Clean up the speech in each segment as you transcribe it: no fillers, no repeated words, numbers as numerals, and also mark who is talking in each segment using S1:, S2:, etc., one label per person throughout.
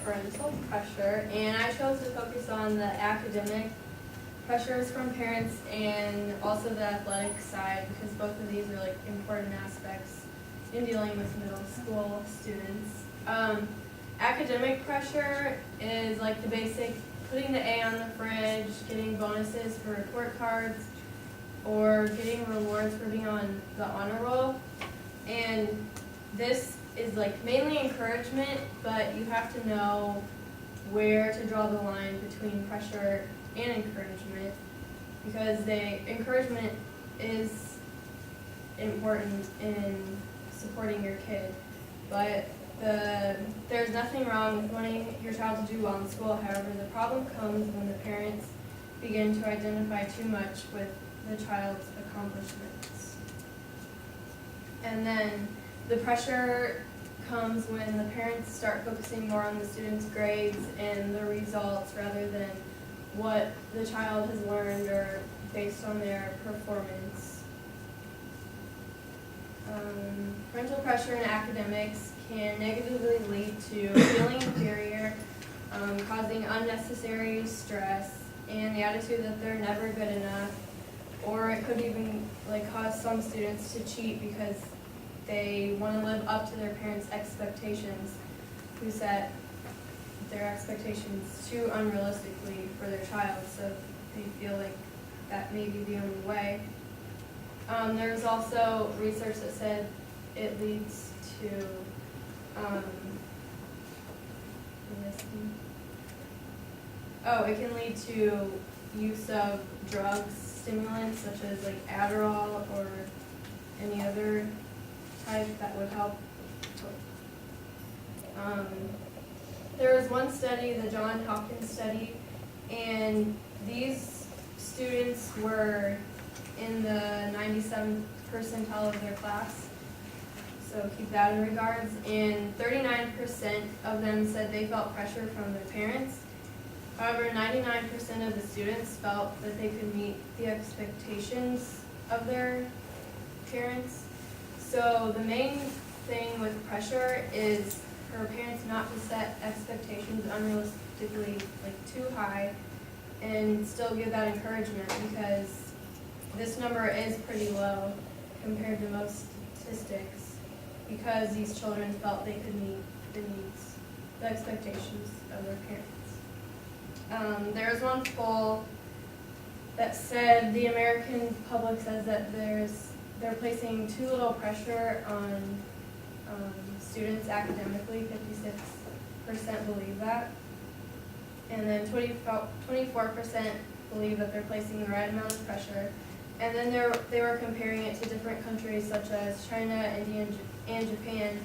S1: parental pressure, and I chose to focus on the academic pressures from parents and also the athletic side, because both of these are like important aspects in dealing with middle school students. Academic pressure is like the basic putting the A on the fridge, getting bonuses for report cards, or getting rewards for being on the honor roll. And this is like mainly encouragement, but you have to know where to draw the line between pressure and encouragement, because encouragement is important in supporting your kid, but there's nothing wrong with wanting your child to do well in school. However, the problem comes when the parents begin to identify too much with the child's accomplishments. And then the pressure comes when the parents start focusing more on the student's grades and the results rather than what the child has learned or based on their performance. Parental pressure in academics can negatively lead to feeling inferior, causing unnecessary stress, and the attitude that they're never good enough, or it could even cause some students to cheat because they want to live up to their parents' expectations, who set their expectations too unrealistically for their child, so they feel like that may be the only way. There's also research that said it leads to it can lead to use of drugs, stimulants such as Adderall or any other type that would help. There was one study, the Johns Hopkins study, and these students were in the 97th percentile of their class, so keep that in regards, and 39% of them said they felt pressure from their parents. However, 99% of the students felt that they could meet the expectations of their parents. So the main thing with pressure is for parents not to set expectations unrealistically too high and still give that encouragement, because this number is pretty low compared to most statistics, because these children felt they could meet the needs, the expectations of their parents. There was one poll that said the American public says that they're placing too little pressure on students academically. 56% believe that, and then 24% believe that they're placing the right amount of pressure. And then they were comparing it to different countries such as China, India, and Japan,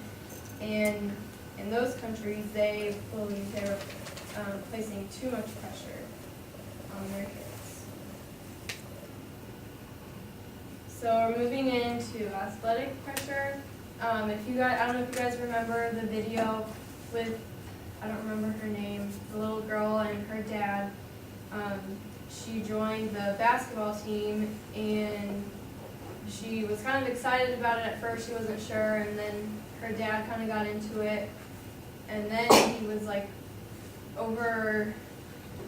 S1: and in those countries they believe they were placing too much pressure on their kids. So we're moving into athletic pressure. I don't know if you guys remember the video with, I don't remember her name, the little girl and her dad. She joined the basketball team, and she was kind of excited about it at first. She wasn't sure, and then her dad kind of got into it, and then he was over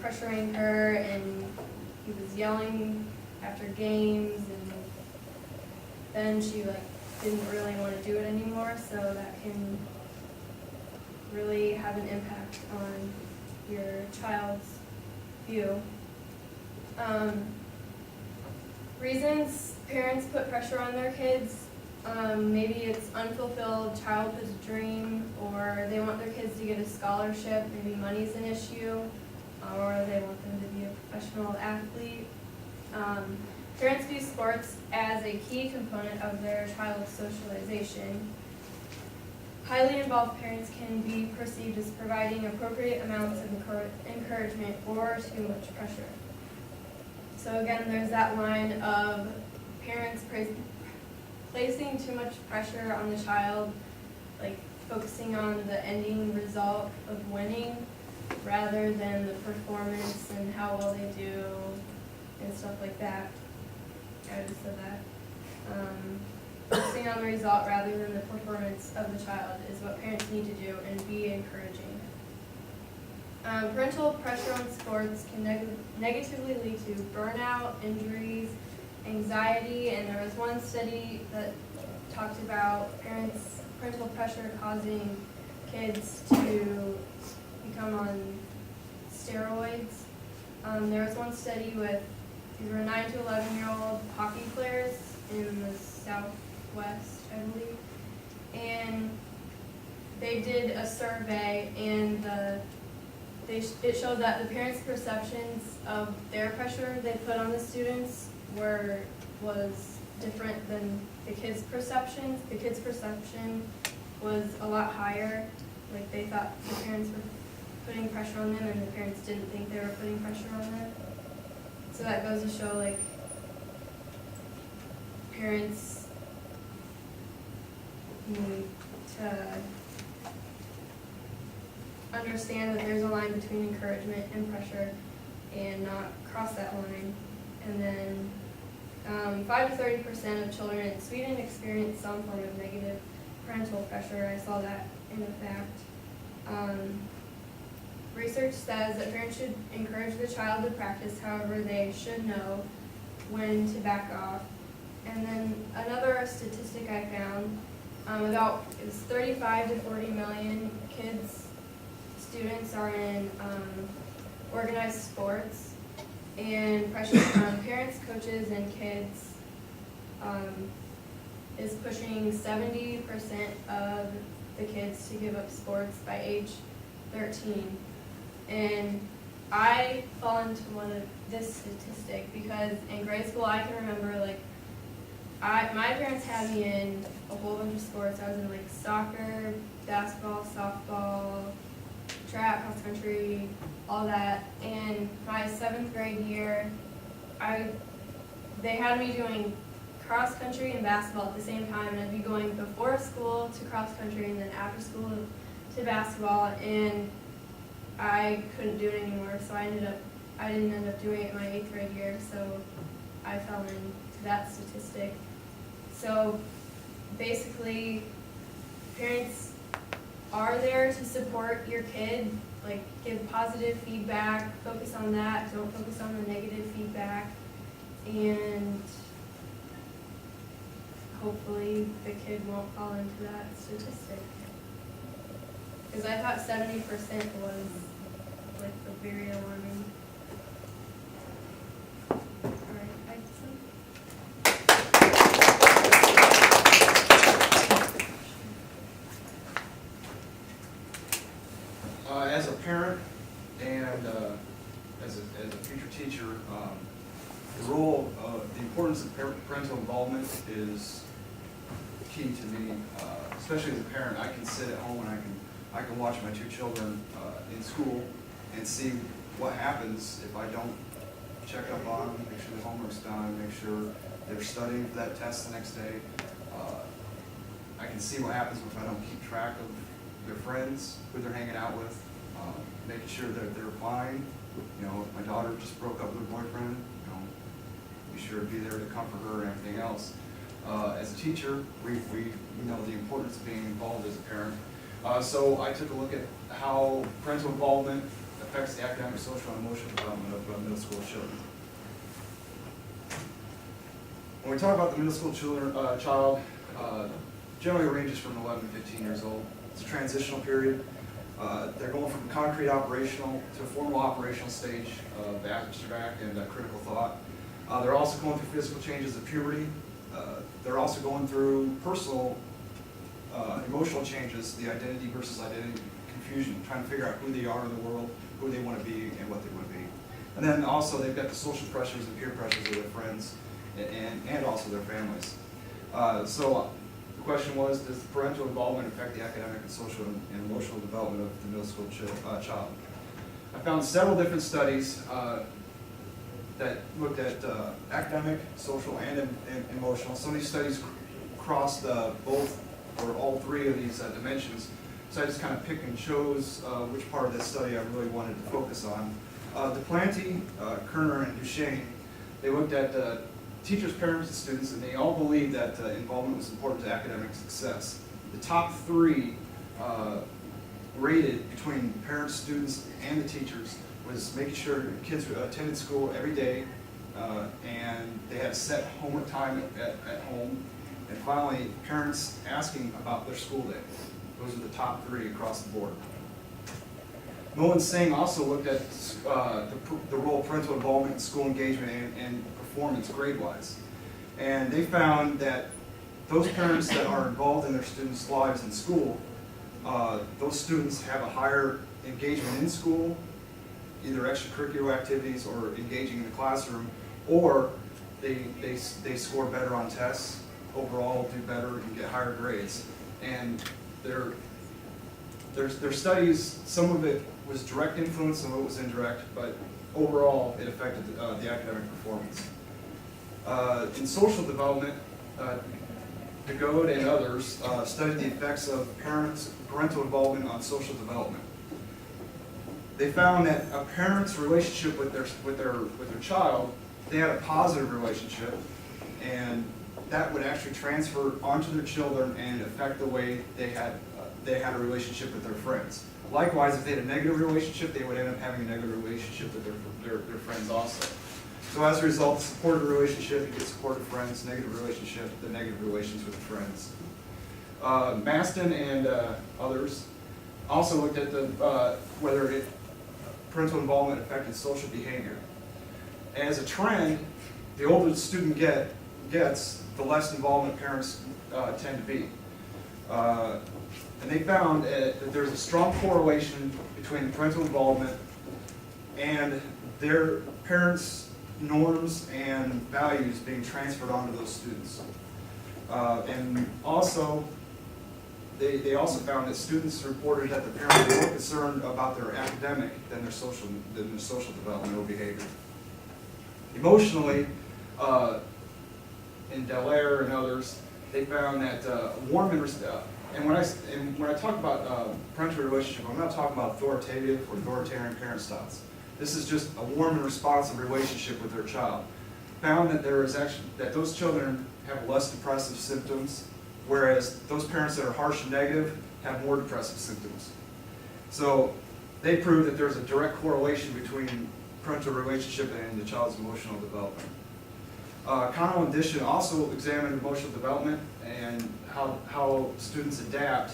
S1: pressuring her, and he was yelling after games, and then she didn't really want to do it anymore, so that can really have an impact on your child's view. Reasons parents put pressure on their kids, maybe it's unfulfilled childhood dream, or they want their kids to get a scholarship, maybe money's an issue, or they want them to be a professional athlete. Parents view sports as a key component of their child's socialization. Highly involved parents can be perceived as providing appropriate amounts of encouragement or too much pressure. So again, there's that line of parents placing too much pressure on the child, focusing on the ending result of winning rather than the performance and how well they do and stuff like that. I just said that. Focusing on the result rather than the performance of the child is what parents need to do, and be encouraging. Parental pressure on sports can negatively lead to burnout, injuries, anxiety, and there was one study that talked about parental pressure causing kids to become on steroids. There was one study with, these were 9 to 11-year-old hockey players in the Southwest, I believe, and they did a survey, and it showed that the parents' perceptions of their pressure they put on the students was different than the kids' perceptions. The kids' perception was a lot higher. Like, they thought the parents were putting pressure on them, and the parents didn't think they were putting pressure on them. So that goes to show, like, parents need to understand that there's a line between encouragement and pressure and not cross that line. And then 5 to 30% of children in Sweden experience some form of negative parental pressure. I saw that in a fact. Research says that parents should encourage the child to practice, however, they should know when to back off. And then another statistic I found, it was 35 to 40 million students are in organized sports, and pressure from parents, coaches, and kids is pushing 70% of the kids to give up sports by age 13. And I fall into this statistic because in grade school I can remember, like, my parents had me in a whole bunch of sports. I was in, like, soccer, basketball, softball, track, cross country, all that. And my 7th grade year, they had me doing cross country and basketball at the same time, and I'd be going before school to cross country and then after school to basketball, and I couldn't do it anymore, so I didn't end up doing it my 8th grade year, so I fell into that statistic. So basically, parents are there to support your kid, like, give positive feedback, focus on that, don't focus on the negative feedback, and hopefully the kid won't fall into that statistic. Because I thought 70% was, like, the very alarming.
S2: As a parent and as a future teacher, the importance of parental involvement is key to me. Especially as a parent, I can sit at home and I can watch my 2 children in school and see what happens if I don't check up on them, make sure the homework's done, make sure they're studying for that test the next day. I can see what happens if I don't keep track of their friends, who they're hanging out with, making sure that they're fine. You know, if my daughter just broke up with her boyfriend, you know, be sure to be there to comfort her and everything else. As a teacher, we know the importance of being involved as a parent. So I took a look at how parental involvement affects the academic, social, and emotional development of middle school children. When we talk about the middle school child, generally ranges from 11 to 15 years old. It's a transitional period. They're going from concrete operational to a formal operational stage of abstract and critical thought. They're also going through physical changes of puberty. They're also going through personal, emotional changes, the identity versus identity confusion, trying to figure out who they are in the world, who they want to be, and what they want to be. And then also they've got the social pressures and peer pressures of their friends and also their families. So the question was, does parental involvement affect the academic and social and emotional development of the middle school child? I found several different studies that looked at academic, social, and emotional. Some of these studies crossed both or all 3 of these dimensions. So I just kind of picked and chose which part of this study I really wanted to focus on. Duplanty, Kerner, and Duchesne, they looked at teachers, parents, and students, and they all believed that involvement was important to academic success. The top 3 rated between parents, students, and the teachers was making sure kids attended school every day, and they had set homework time at home, and finally, parents asking about their school day. Those are the top 3 across the board. Nolan Singh also looked at the role of parental involvement in school engagement and performance grade-wise. And they found that those parents that are involved in their students' lives in school, those students have a higher engagement in school, either extracurricular activities or engaging in the classroom, or they score better on tests, overall do better and get higher grades. And their studies, some of it was direct influence, some of it was indirect, but overall it affected the academic performance. In social development, DeGode and others studied the effects of parental involvement on social development. They found that a parent's relationship with their child, they had a positive relationship, and that would actually transfer onto their children and affect the way they had a relationship with their friends. Likewise, if they had a negative relationship, they would end up having a negative relationship with their friends also. So as a result, supportive relationship, you get supportive friends, negative relationship, the negative relations with friends. Maston and others also looked at whether parental involvement affected social behavior. As a trend, the older the student gets, the less involvement parents tend to be. And they found that there's a strong correlation between parental involvement and their parents' norms and values being transferred onto those students. And also, they also found that students reported that the parents were more concerned about their academic than their social developmental behavior. Emotionally, in Dallaire and others, they found that warm and when I talk about parental relationship, I'm not talking about authoritative or authoritarian parent styles. This is just a warm and responsive relationship with their child. Found that that those children have less depressive symptoms, whereas those parents that are harsh and negative have more depressive symptoms. So they proved that there's a direct correlation between parental relationship and the child's emotional development. Connell and Dishon also examined emotional development and how students adapt,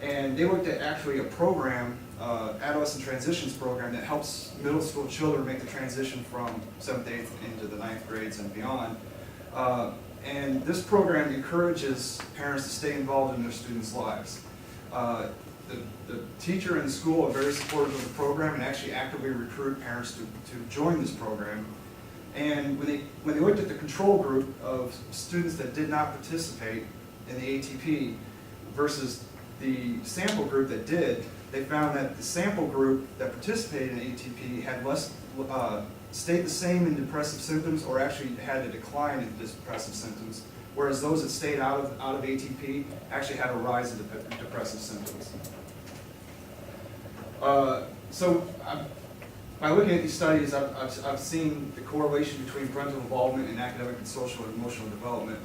S2: and they looked at actually a program, adolescent transitions program, that helps middle school children make the transition from 7th, 8th into the 9th grades and beyond. And this program encourages parents to stay involved in their students' lives. The teacher and the school are very supportive of the program and actually actively recruit parents to join this program. And when they looked at the control group of students that did not participate in the ATP versus the sample group that did, they found that the sample group that participated in ATP had stayed the same in depressive symptoms, or actually had a decline in depressive symptoms, whereas those that stayed out of ATP actually had a rise in depressive symptoms. By looking at these studies, I've seen the correlation between parental involvement in academic and social and emotional development.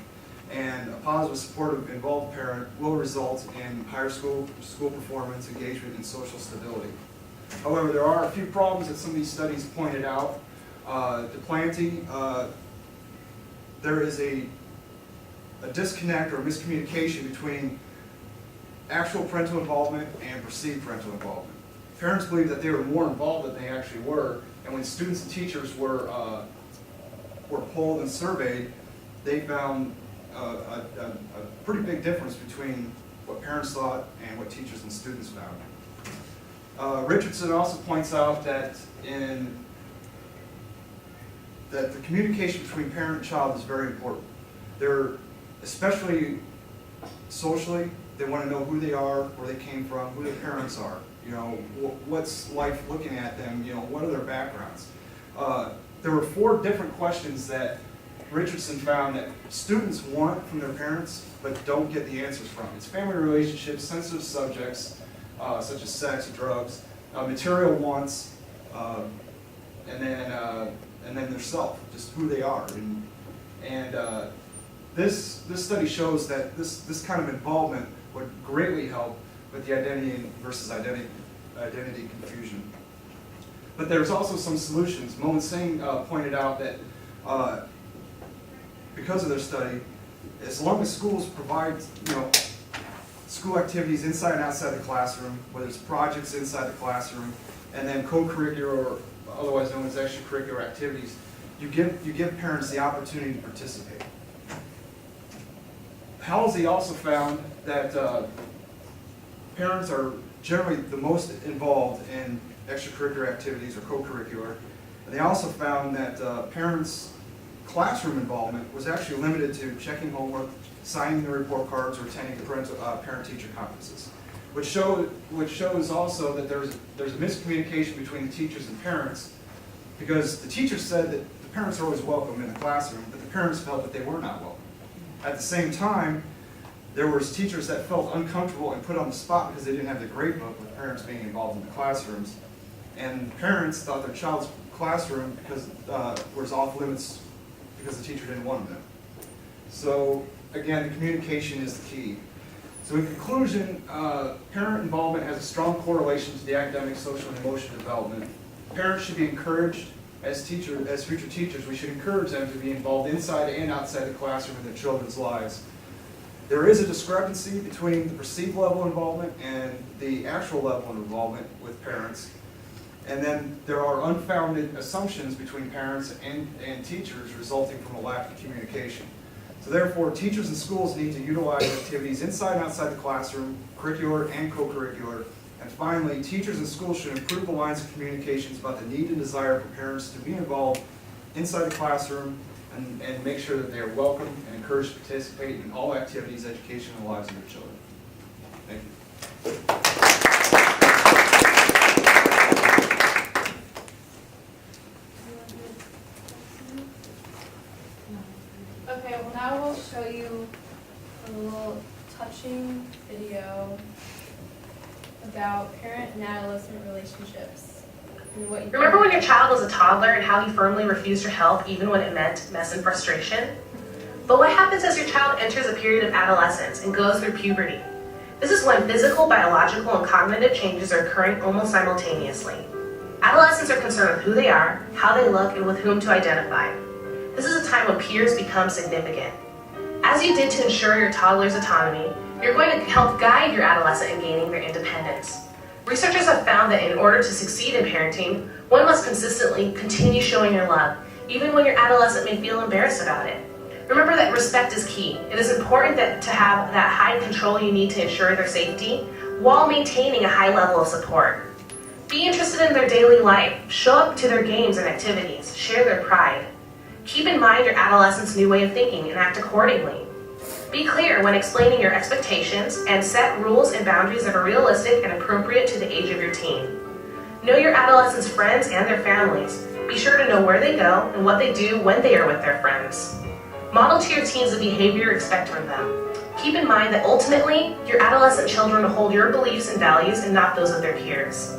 S2: And a positive, supportive, involved parent will result in higher school performance, engagement, and social stability. However, there are a few problems that some of these studies pointed out. Duplanty, there is a disconnect or miscommunication between actual parental involvement and perceived parental involvement. Parents believe that they were more involved than they actually were, and when students and teachers were polled and surveyed, they found a pretty big difference between what parents thought and what teachers and students found. Richardson also points out that the communication between parent and child is very important. They're, especially socially, they want to know who they are, where they came from, who their parents are. You know, what's life looking at them, you know, what are their backgrounds. There were 4 different questions that Richardson found that students want from their parents but don't get the answers from. It's family relationships, sensitive subjects, such as sex, drugs, material wants, and then their self, just who they are. And this study shows that this kind of involvement would greatly help with the identity versus identity confusion. But there's also some solutions. Mohan Singh pointed out that because of their study, as long as schools provide, school activities inside and outside the classroom, whether it's projects inside the classroom, and then co-curricular, or otherwise known as extracurricular activities, you give parents the opportunity to participate. Halsey also found that parents are generally the most involved in extracurricular activities or co-curricular. And they also found that parents' classroom involvement was actually limited to checking homework, signing the report cards, or attending the parent-teacher conferences, which shows also that there's a miscommunication between the teachers and parents, because the teachers said that the parents are always welcome in the classroom, but the parents felt that they were not welcome. At the same time, there was teachers that felt uncomfortable and put on the spot because they didn't have the grade book with parents being involved in the classrooms. And parents thought their child's classroom was off limits because the teacher didn't want them there. So again, the communication is the key. So in conclusion, parent involvement has a strong correlation to the academic, social, and emotional development. Parents should be encouraged, as future teachers, we should encourage them to be involved inside and outside the classroom in their children's lives. There is a discrepancy between the perceived level of involvement and the actual level of involvement with parents. And then there are unfounded assumptions between parents and teachers resulting from a lack of communication. So therefore, teachers and schools need to utilize activities inside and outside the classroom, curricular and co-curricular. And finally, teachers and schools should improve the lines of communications about the need and desire for parents to be involved inside the classroom and make sure that they are welcome and encouraged to participate in all activities, education, and the lives of their children. Thank you.
S1: Okay, well now we'll show you a little touching video about parent and adolescent relationships. And what you
S3: Remember when your child was a toddler and how he firmly refused your help even when it meant mess and frustration? But what happens as your child enters a period of adolescence and goes through puberty? This is when physical, biological, and cognitive changes are occurring almost simultaneously. Adolescents are concerned with who they are, how they look, and with whom to identify. This is a time when peers become significant. As you did to ensure your toddler's autonomy, you're going to help guide your adolescent in gaining their independence. Researchers have found that in order to succeed in parenting, one must consistently continue showing your love, even when your adolescent may feel embarrassed about it. Remember that respect is key. It is important to have that high control you need to ensure their safety, while maintaining a high level of support. Be interested in their daily life, show up to their games and activities, share their pride. Keep in mind your adolescent's new way of thinking and act accordingly. Be clear when explaining your expectations and set rules and boundaries that are realistic and appropriate to the age of your teen. Know your adolescent's friends and their families. Be sure to know where they go and what they do when they are with their friends. Model to your teens the behavior you expect from them. Keep in mind that ultimately, your adolescent children will hold your beliefs and values and not those of their peers.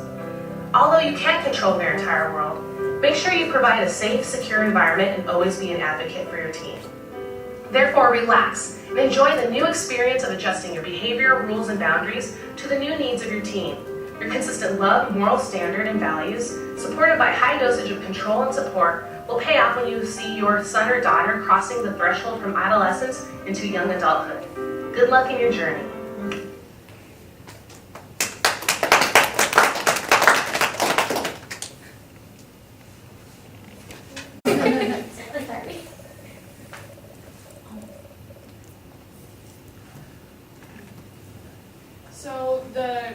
S3: Although you can't control their entire world, make sure you provide a safe, secure environment and always be an advocate for your teen. Therefore, relax and enjoy the new experience of adjusting your behavior, rules, and boundaries to the new needs of your teen. Your consistent love, moral standard, and values, supported by high dosage of control and support, will pay off when you see your son or daughter crossing the threshold from adolescence into young adulthood. Good luck in your journey.
S4: So the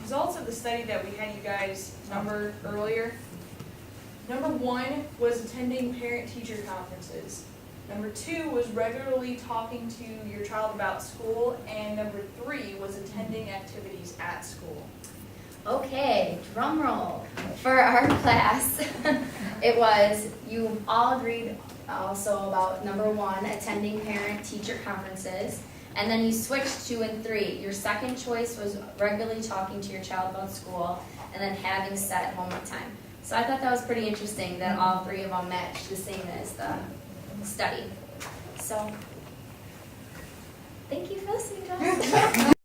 S4: results of the study that we had you guys numbered earlier, number 1 was attending parent-teacher conferences. Number 2 was regularly talking to your child about school, and number 3 was attending activities at school.
S5: Okay, drum roll. For our class, it was, you all agreed also about number 1, attending parent-teacher conferences. And then you switched 2 and 3. Your second choice was regularly talking to your child about school and then having set homework time. So I thought that was pretty interesting that all 3 of them matched the same as the study. So, thank you for listening to us.